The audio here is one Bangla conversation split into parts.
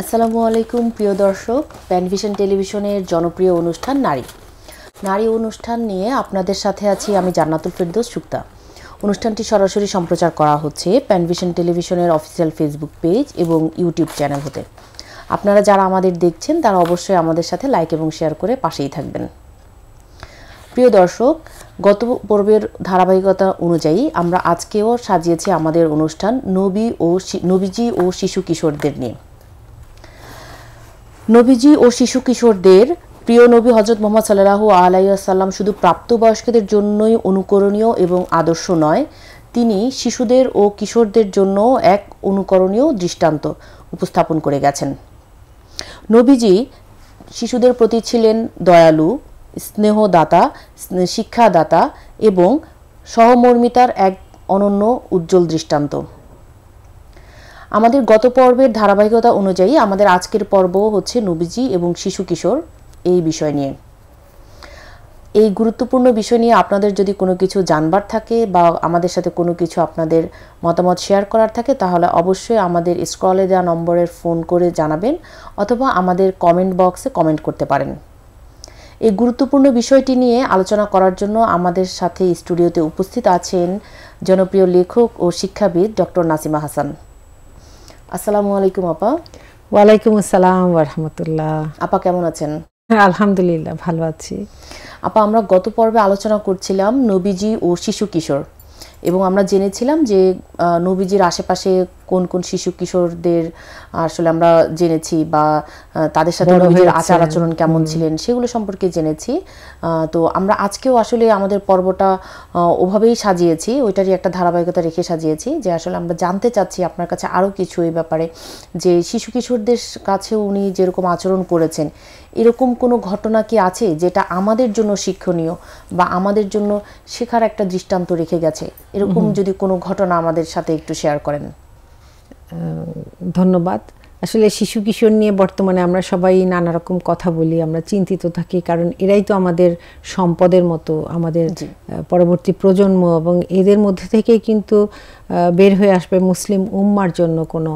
আসসালামু আলাইকুম প্রিয় দর্শক, প্যানভিশন টেলিভিশনের জনপ্রিয় অনুষ্ঠান নারী অনুষ্ঠান নিয়ে আপনাদের সাথে আছি আমি জান্নাতুল ফেরদৌস সুক্তা। অনুষ্ঠানটি সরাসরি সম্প্রচার করা হচ্ছে প্যানভিশন টেলিভিশনের অফিসিয়াল ফেসবুক পেজ এবং ইউটিউব চ্যানেল হতে। আপনারা যারা আমাদের দেখছেন তারা অবশ্যই আমাদের সাথে লাইক এবং শেয়ার করে পাশেই থাকবেন। প্রিয় দর্শক, গত পর্বের ধারাবাহিকতা অনুযায়ী আমরা আজকেও সাজিয়েছি আমাদের অনুষ্ঠান নবীজি ও শিশু কিশোরদের নিয়ে। নবীজি ও শিশু কিশোরদের প্রিয় নবী হজরত মুহাম্মদ সাল্লাল্লাহু আলাইহি ওয়াসাল্লাম শুধু প্রাপ্তবয়স্কদের জন্যই অনুকরণীয় এবং আদর্শ নয়, তিনি শিশুদের ও কিশোরদের জন্য এক অনুকরণীয় দৃষ্টান্ত উপস্থাপন করে গেছেন। নবীজি শিশুদের প্রতি ছিলেন দয়ালু, স্নেহদাতা, শিক্ষাদাতা এবং সহমর্মিতার এক অনন্য উজ্জ্বল দৃষ্টান্ত। আমাদের গত পর্বের ধারাবাহিকতা অনুযায়ী আমাদের আজকের পর্ব হচ্ছে নবীজি এবং শিশু কিশোর এই বিষয় নিয়ে। এই গুরুত্বপূর্ণ বিষয় নিয়ে আপনাদের যদি কোনো কিছু জানবার থাকে বা আমাদের সাথে কোনো কিছু আপনাদের মতামত শেয়ার করার থাকে তাহলে অবশ্যই আমাদের স্ক্রলে দেওয়া নম্বরের ফোন করে জানাবেন অথবা আমাদের কমেন্ট বক্সে কমেন্ট করতে পারেন। এই গুরুত্বপূর্ণ বিষয়টি নিয়ে আলোচনা করার জন্য আমাদের সাথে স্টুডিওতে উপস্থিত আছেন জনপ্রিয় লেখক ও শিক্ষাবিদ ডক্টর নাসিমা হাসান। আসসালামু আলাইকুম আপা। ওয়ালাইকুম আসসালাম ওয়া রাহমাতুল্লাহ। আপা কেমন আছেন? আলহামদুলিল্লাহ ভালো আছি। আপা, আমরা গত পর্বে আলোচনা করছিলাম নবীজি ও শিশু কিশোর এবং আমরা জেনেছিলাম যে নবীজির আশেপাশে কোন কোন শিশু কিশোরদের আসলে আমরা জেনেছি বা তাদের সাথে নবীজির আচার আচরণ কেমন ছিলেন সেগুলো সম্পর্কে জেনেছি। তো আমরা আজকেও আসলে আমাদের পর্বটা ওভাবেই সাজিয়েছি, ওইটারই একটা ধারাবাহিকতা রেখে সাজিয়েছি যে আসলে আমরা জানতে চাচ্ছি আপনার কাছে আরও কিছু এই ব্যাপারে, যে শিশু কিশোরদের কাছে উনি যেরকম আচরণ করেছেন এরকম কোনো ঘটনা কি আছে যেটা আমাদের জন্য শিক্ষণীয় বা আমাদের জন্য শেখার একটা দৃষ্টান্ত রেখে গেছে, এরকম যদি কোনো ঘটনা আমাদের সাথে একটু শেয়ার করেন। ধন্যবাদ। আসলে শিশু কিশোর নিয়ে বর্তমানে আমরা সবাই নানা রকম কথা বলি, আমরা চিন্তিত থাকি, কারণ এরাই তো আমাদের সম্পদের মতো, আমাদের পরবর্তী প্রজন্ম, এবং এদের মধ্যে থেকেই কিন্তু বের হয়ে আসবে মুসলিম উম্মার জন্য কোনো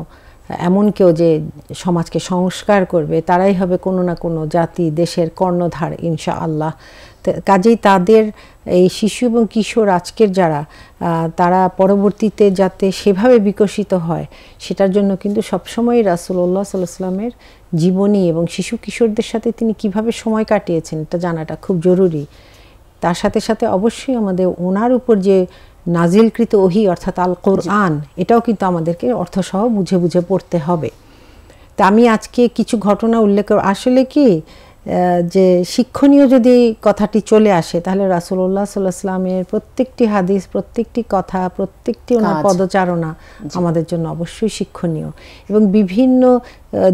এমন কেউ যে সমাজকে সংস্কার করবে, তারাই হবে কোনো না কোনো জাতি দেশের কর্ণধার ইনশাআল্লাহ। কাজেই তাদের এই শিশু এবং কিশোর আজকের যারা, তারা পরবর্তীতে যাতে সেভাবে বিকশিত হয় সেটার জন্য কিন্তু সবসময় রাসূলুল্লাহ সাল্লাল্লাহু আলাইহি ওয়াসাল্লামের জীবনী এবং শিশু কিশোরদের সাথে তিনি কিভাবে সময় কাটিয়েছেন এটা জানাটা খুব জরুরি। তার সাথে সাথে অবশ্যই আমাদের ওনার উপর যে নাজিলকৃত ওহী অর্থাৎ আল কোরআন, এটাও কিন্তু আমাদেরকে অর্থসহ বুঝে বুঝে পড়তে হবে। তা আমি আজকে কিছু ঘটনা উল্লেখ করব। আসলে কি যে শিক্ষণীয় যদি কথাটি চলে আসে তাহলে রাসূলুল্লাহ সাল্লাল্লাহু আলাইহি ওয়াসাল্লামের প্রত্যেকটি হাদিস, প্রত্যেকটি কথা, প্রত্যেকটি ওনার পদচারণা আমাদের জন্য অবশ্যই শিক্ষণীয়। এবং বিভিন্ন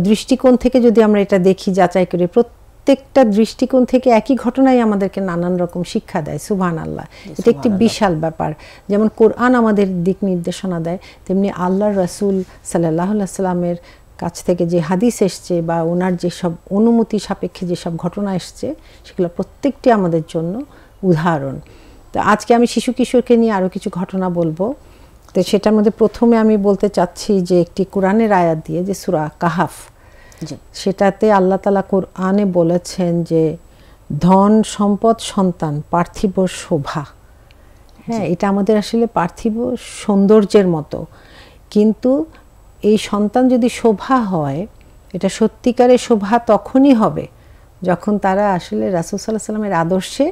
দৃষ্টিকোণ থেকে যদি আমরা এটা দেখি, যাচাই করি, প্রত্যেকটা দৃষ্টিকোণ থেকে একই ঘটনাই আমাদেরকে নানান রকম শিক্ষা দেয়। সুবহানাল্লাহ, এটা একটি বিশাল ব্যাপার। যেমন কোরআন আমাদের দিক নির্দেশনা দেয়, তেমনি আল্লাহর রাসূল সাল্লাল্লাহু আলাইহি ওয়াসাল্লামের কাছ থেকে যে হাদিস এসছে বা ওনার যেসব অনুমতি সাপেক্ষে যেসব ঘটনা এসছে সেগুলো প্রত্যেকটি আমাদের জন্য উদাহরণ। তো আজকে আমি শিশু কিশোরকে নিয়ে আরও কিছু ঘটনা বলবো। তো সেটার মধ্যে প্রথমে আমি বলতে চাচ্ছি যে একটি কোরআনের আয়াত দিয়ে, যে সূরা কাহাফ, সেটাতে আল্লাহ তাআলা কোরআনে বলেছেন যে ধন সম্পদ সন্তান পার্থিব শোভা। হ্যাঁ, এটা আমাদের আসলে পার্থিব সৌন্দর্যের মতো, কিন্তু এই সন্তান যদি শোভা হয়, এটা সত্যিকারের শোভা তখনই হবে যখন তারা আসলে রাসূল সাল্লাল্লাহু আলাইহি ওয়াসাল্লামের আদর্শে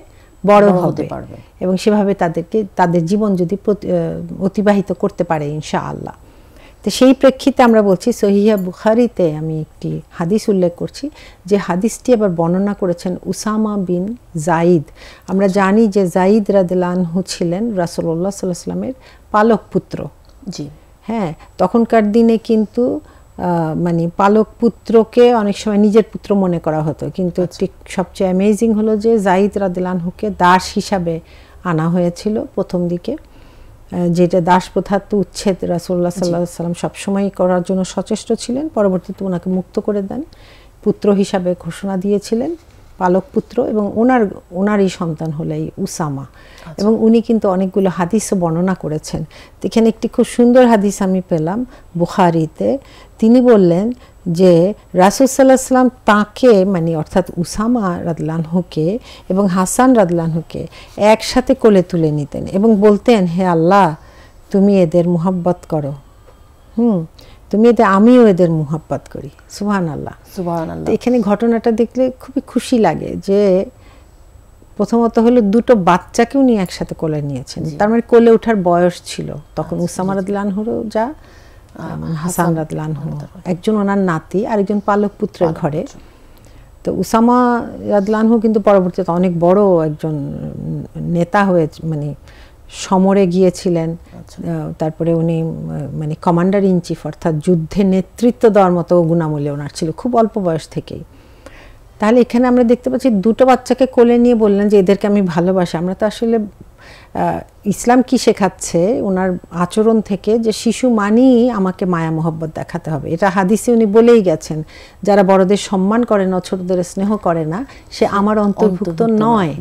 বড় হবে এবং সেভাবে তাদের জীবন যদি অতিবাহিত করতে পারে ইনশাআল্লাহ। তো সেই প্রেক্ষিতে আমরা বলছি, সহিহ বুখারীতে আমি একটি হাদিস উল্লেখ করছি, যে হাদিসটি আবার বর্ণনা করেছেন উসামা বিন জাইদ। আমরা জানি যে জাইদ রাদিয়াল্লাহু আনহু ছিলেন রাসূলুল্লাহ সাল্লাল্লাহু আলাইহি ওয়াসাল্লামের পালক পুত্র। জি হ্যাঁ, তখনকার দিনে কিন্তু মানে পালক পুত্রকে অনেক সময় নিজের পুত্র মনে করা হতো, কিন্তু ঠিক সবচেয়ে অ্যামেজিং হলো যে জাইদ রাদিয়াল্লাহু আনহুকে দাস হিসাবে আনা হয়েছিল প্রথম দিকে, যেটা দাস প্রথা তো উচ্ছেদ রাসূলুল্লাহ সাল্লাল্লাহু আলাইহি ওয়াসাল্লাম সবসময় করার জন্য সচেষ্ট ছিলেন। পরবর্তীতে ওনাকে মুক্ত করে দেন, পুত্র হিসাবে ঘোষণা দিয়েছিলেন, পালক পুত্র, এবং ওনারই সন্তান হলো এই উসামা। এবং উনি কিন্তু অনেকগুলো হাদিসও বর্ণনা করেছেন। এখানে একটি খুব সুন্দর হাদিস আমি পেলাম বুখারীতে। তিনি বললেন যে রাসূল সাল্লাল্লাহু আলাইহি ওয়াসাল্লাম তাকে মানে অর্থাৎ উসামা রাদিয়াল্লাহু আনহুকে এবং হাসান রাদিয়াল্লাহু আনহুকে একসাথে কোলে তুলে নিতেন এবং বলতেন, হে আল্লাহ তুমি এদের মুহাব্বত করো, তুমি এদের, আমিও এদের মুহাব্বত করি। সুবহানাল্লাহ, সুবহানাল্লাহ। এখানে ঘটনাটা দেখলে খুবই খুশি লাগে যে প্রথমত হলো দুটো বাচ্চাকে উনি একসাথে কোলে নিয়েছেন, তার মানে কোলে ওঠার বয়স ছিল তখন উসামা রাদিয়াল্লাহু আনহুরও যা হাসান রাদিয়াল্লাহু আনহু, একজন ওনার নাতি আরেকজন পালক পুত্রের ঘরে। তো উসামা রাদিয়াল্লাহু আনহু কিন্তু পরবর্তীতে অনেক বড় একজন নেতা হয়ে মানে সমরে গিয়েছিলেন। তারপরে উনি মানে কমান্ডার ইন চিফ অর্থাৎ যুদ্ধে নেতৃত্ব দেওয়ার মতো গুণাবলী ওনার ছিল খুব অল্প বয়স থেকেই। তাহলে এখানে আমরা দেখতে পাচ্ছি দুটো বাচ্চাকে কোলে নিয়ে বললেন যে এদেরকে আমি ভালোবাসি। আমরা তো আসলে ইসলাম কি শেখাচ্ছে ওনার আচরণ থেকে যে শিশু মানেই আমাকে মায়া মোহব্বত দেখাতে হবে, এটা হাদিসে উনি বলেই গেছেন, যারা বড়দের সম্মান করে না ছোটদের স্নেহ করে না সে আমার অন্তর্ভুক্ত নয়।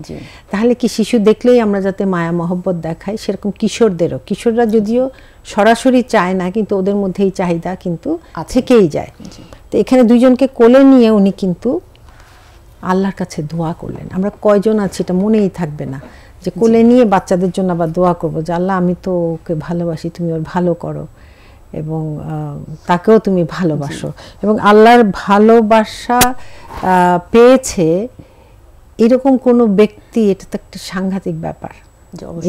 তাহলে কি শিশু দেখলেই আমরা যাতে মায়া মোহব্বত দেখাই, সেরকম কিশোরদেরও, কিশোররা যদিও সরাসরি চায় না কিন্তু ওদের মধ্যে এই চাহিদা কিন্তু থেকেই যায়। তো এখানে দুইজনকে কোলে নিয়ে উনি কিন্তু আল্লাহর কাছে দোয়া করলেন। আমরা কয়জন আছি এটা মনেই থাকবে না যে কোলে নিয়ে বাচ্চাদের জন্য আবার দোয়া করব যে আল্লাহ আমি তো ওকে ভালোবাসি, তুমি ওর ভালো করো এবং তাকেও তুমি ভালোবাসো। এবং আল্লাহর ভালোবাসা পেয়েছে এরকম কোনো ব্যক্তি, এটা তো একটা সাংঘাতিক ব্যাপার।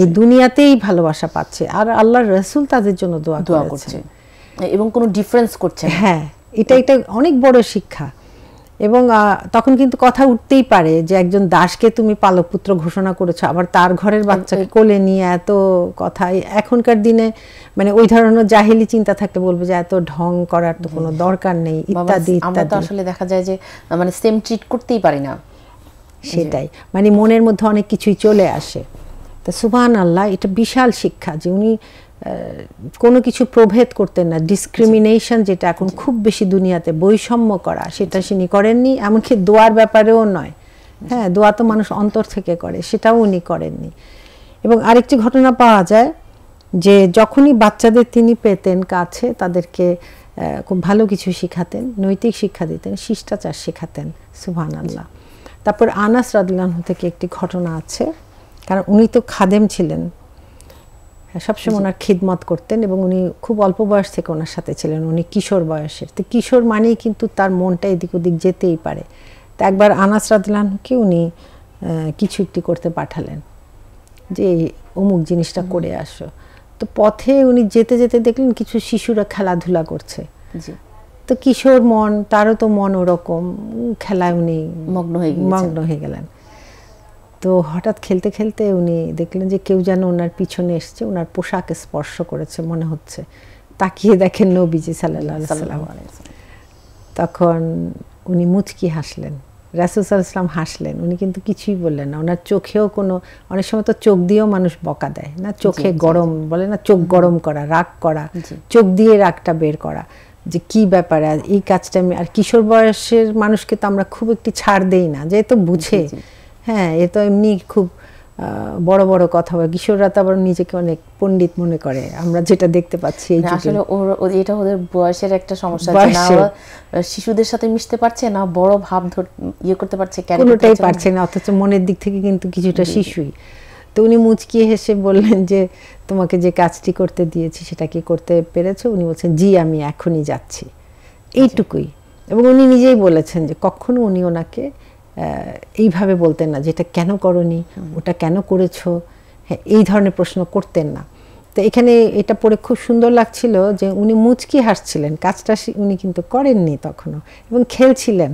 এই দুনিয়াতেই ভালোবাসা পাচ্ছে আর আল্লাহর রাসূল তাদের জন্য দোয়া করছে এবং কোনো ডিফারেন্স করছে না। হ্যাঁ, এটা অনেক বড় শিক্ষা। এবং তখন কিন্তু কথা উঠতেই পারে যে একজন দাসকে তুমি পালক পুত্র ঘোষণা করেছো, আবার তার ঘরের বাচ্চাকে কোলে নিয়ে এত কথা। এখনকার দিনে মানে ওই ধরনের জাহিলি চিন্তা থাকতে বলবে যে এত ঢং করার তো কোনো দরকার নেই ইত্যাদি আমরা তো আসলে দেখা যায় যে মানে সেম ট্রিট করতেই পারি না, সেটাই মানে মনের মধ্যে অনেক কিছুই চলে আসে। তো সুবহানাল্লাহ, এটা বিশাল শিক্ষা যে উনি কোনো কিছু প্রভেদ করতেন না, ডিসক্রিমিনেশন যেটা এখন খুব বেশি দুনিয়াতে, বৈষম্য করা, সেটা তিনি করেননি। এমনকি দোয়ার ব্যাপারেও নয়, হ্যাঁ দোয়া তো মানুষ অন্তর থেকে করে, সেটাও উনি করেননি। এবং আরেকটি ঘটনা পাওয়া যায় যে যখনই বাচ্চাদের তিনি পেতেন কাছে তাদেরকে খুব ভালো কিছু শিখাতেন, নৈতিক শিক্ষা দিতেন, শিষ্টাচার শেখাতেন। সুবহানাল্লাহ। তারপর আনাস রাদিয়াল্লাহু আনহু থেকে একটি ঘটনা আছে, কারণ উনি তো খাদেম ছিলেন, সবসময় ওনার খিদমত করতেন এবং উনি খুব অল্প বয়স থেকে ওনার সাথে ছিলেন, উনি কিশোর বয়সের। তো কিশোর মানেই কিন্তু তার মনটা এদিক ওদিক যেতেই পারে। তো একবার আনাস রাদিয়াল্লাহু আনহুকে উনি কিছু একটি করতে পাঠালেন যে অমুক জিনিসটা করে আসো। তো পথে উনি যেতে যেতে দেখলেন কিছু শিশুরা খেলাধুলা করছে। তো কিশোর মন, তারও তো মন ওরকম, খেলায় উনি মগ্ন হয়ে গেলেন। তো হঠাৎ খেলতে খেলতে উনি দেখলেন যে কেউ যেন ওনার পিছনে এসছে, ওনার পোশাকে স্পর্শ করেছে মনে হচ্ছে। তাকিয়ে দেখেন নবীজি সাল্লাল্লাহু আলাইহি ওয়াসাল্লাম। তখন উনি মুচকি হাসলেন, রাসূল সাল্লাল্লাহু আলাইহি ওয়াসাল্লাম হাসলেন, উনি কিন্তু কিছুই বললেন না। ওনার চোখেও কোনো, অনেক সময় তো চোখ দিয়েও মানুষ বকা দেয় না, চোখে গরম বলে না, চোখ গরম করা, রাগ করা, চোখ দিয়ে রাগটা বের করা যে কি ব্যাপারে এই কাজটা আমি। আর কিশোর বয়সের মানুষকে তো আমরা খুব একটি ছাড় দেই না, যে তো বুঝে, হ্যাঁ এ তো এমনি খুব বড় বড় কথা বলে। কিশোররা তো আবার নিজেকে অনেক পণ্ডিত মনে করে, আমরা যেটা দেখতে পাচ্ছি। আসলে এটা ওদের বয়সের একটা সমস্যা, না শিশুদের সাথে মিশতে পারছে না, বড় ভাব ইয়ে করতে পারছে, কোনোটাই পারছে না, অথচ মনের দিক থেকে কিন্তু কিছুটা শিশুই। তো উনি মুচকিয়ে হেসে বললেন যে তোমাকে যে কাজটি করতে দিয়েছি সেটা কি করতে পেরেছো? উনি বলছেন জি আমি এখনই যাচ্ছি, এইটুকুই। এবং উনি নিজেই বলেছেন যে কখনো উনি ওনাকে এইভাবে বলতেন না যেটা কেন করনি, ওটা কেন করেছো, হ্যাঁ এই ধরনের প্রশ্ন করতেন না। তো এখানে এটা পড়ে খুব সুন্দর লাগছিল যে উনি মুচকি হাসছিলেন, কাজটা উনি কিন্তু করেননি তখনও, এবং খেলছিলেন।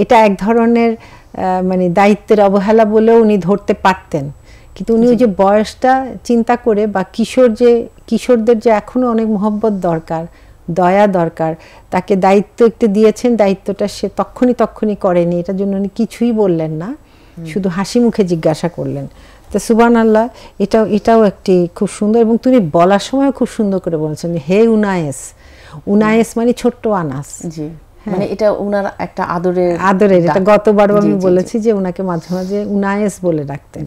এটা এক ধরনের মানে দায়িত্বের অবহেলা বলেও উনি ধরতে পারতেন, কিন্তু উনি ওই যে বয়সটা চিন্তা করে, বা কিশোরদের যে এখনো অনেক মহব্বত দরকার, দয়া দরকার, তাকে দায়িত্ব একটু দিয়েছেন, দায়িত্বটা সে তখনই করেনি, এটার জন্য উনি কিছুই বললেন না, শুধু হাসি মুখে জিজ্ঞাসা করলেন। তো সুবহানাল্লাহ, এটাও একটি খুব সুন্দর, এবং তুমি বলার সময় খুব সুন্দর করে বলছেন হে উনায়েস। উনায়েস মানে ছোট্ট আনাস, জি মানে এটা ওনার একটা আদরের। এটা গতবারও আমি বলেছি যে ওনাকে মাঝে মাঝে উনায়েস বলে ডাকতেন।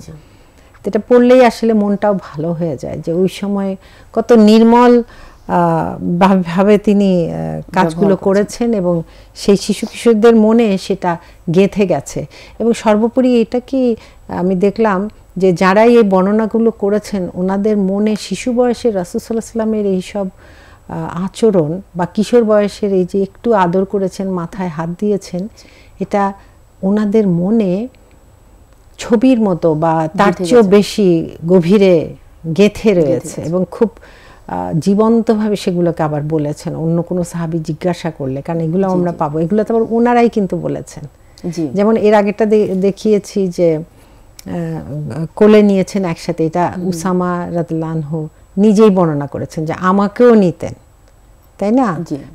এটা পড়লেই আসলে মনটাও ভালো হয়ে যায় যে ওই সময় কত নির্মল ভাবে তিনি কাজগুলো করেছেন এবং সেই শিশু কিশোরদের মনে সেটা গেঁথে গেছে। এবং সর্বোপরি এটা কি আমি দেখলাম যে যারাই এই বর্ণনাগুলো করেছেন ওনাদের মনে শিশু বয়সের রাসূল সাল্লাল্লাহু আলাইহি ওয়াসাল্লামের এইসব আচরণ বা কিশোর বয়সের এই যে একটু আদর করেছেন, মাথায় হাত দিয়েছেন, এটা ওনাদের মনে ছবির মতো বা তার চেয়েও বেশি গভীরে গেঁথে রয়েছে এবং খুব জীবন্তভাবে সেগুলোকে আবার বলেছেন অন্য কোনো সাহাবী জিজ্ঞাসা করলে, কারণ এগুলো আমরা পাবো, এগুলো তো আবার ওনারাই কিন্তু বলেছেন। যেমন এর আগেটা দেখিয়েছি যে কোলে নিয়েছেন একসাথে, এটা উসামা রাদিয়াল্লাহু আনহু নিজেই বর্ণনা করেছেন যে আমাকেও নিতেন, তাই না?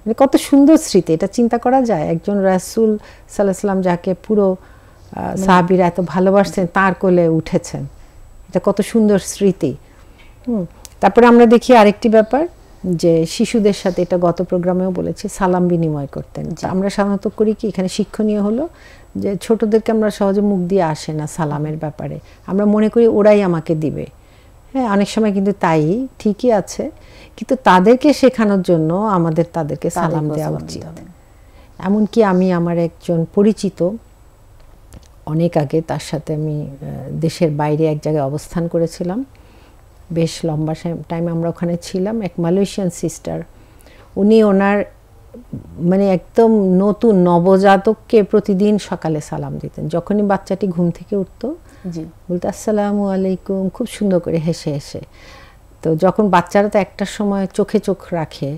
মানে কত সুন্দর স্মৃতি, এটা চিন্তা করা যায়। একজন রাসূল সাল্লাল্লাহু আলাইহি ওয়াসাল্লাম যাকে পুরো সাহাবীরা এত ভালোবাসতেন তার কোলে উঠেছেন, এটা কত সুন্দর স্মৃতি। তারপরে আমরা দেখি আরেকটি ব্যাপার যে শিশুদের সাথে, এটা গত প্রোগ্রামেও বলেছি, সালাম বিনিময় করতেন। আমরা সাধারণত করি কি, এখানে শিক্ষণীয় হলো যে ছোটদেরকে আমরা সহজে মুখ দিয়ে আসে না সালামের ব্যাপারে, আমরা মনে করি ওরাই আমাকে দিবে। হ্যাঁ, অনেক সময় কিন্তু তাই ঠিকই আছে, কিন্তু তাদেরকে শেখানোর জন্য আমাদের তাদেরকে সালাম দেওয়া উচিত। এমনকি আমি আমার একজন পরিচিত, অনেক আগে তার সাথে আমি দেশের বাইরে এক জায়গায় অবস্থান করেছিলাম, বেশ লম্বা টাইম আমরা ওখানে ছিলাম। এক মালয়েশিয়ান সিস্টার, উনি ওনার মানে একদম নতুন নবজাতককে প্রতিদিন সকালে সালাম দিতেন। যখনই বাচ্চাটি ঘুম থেকে উঠতো বলতো আসসালামু আলাইকুম, খুব সুন্দর করে হেসে হেসে। তো যখন বাচ্চারা তো একটার সময় চোখে চোখ রাখে,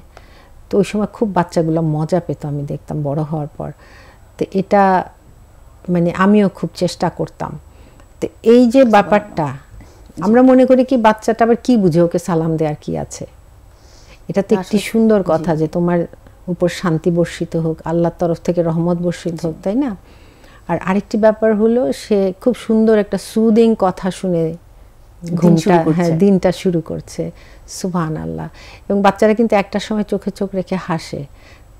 তো ওই সময় খুব বাচ্চাগুলো মজা পেত, আমি দেখতাম বড় হওয়ার পর। তো এটা মানে আমিও খুব চেষ্টা করতাম। তো এই যে ব্যাপারটা, আমরা মনে করি কি বাচ্চাটা আবার কি বুঝে, ওকে সালাম দেওয়ার কি আছে? এটা তো একটি সুন্দর কথা যে তোমার উপর শান্তি বর্ষিত হোক, আল্লাহর তরফ থেকে রহমত বর্ষিত হোক, তাই না? আর আরেকটি ব্যাপার হলো সে খুব সুন্দর একটা সুদিং কথা শুনে দিনটা শুরু করছে, সুবহানাল্লাহ। এবং বাচ্চারা কিন্তু একটা সময় চোখে চোখ রেখে হাসে,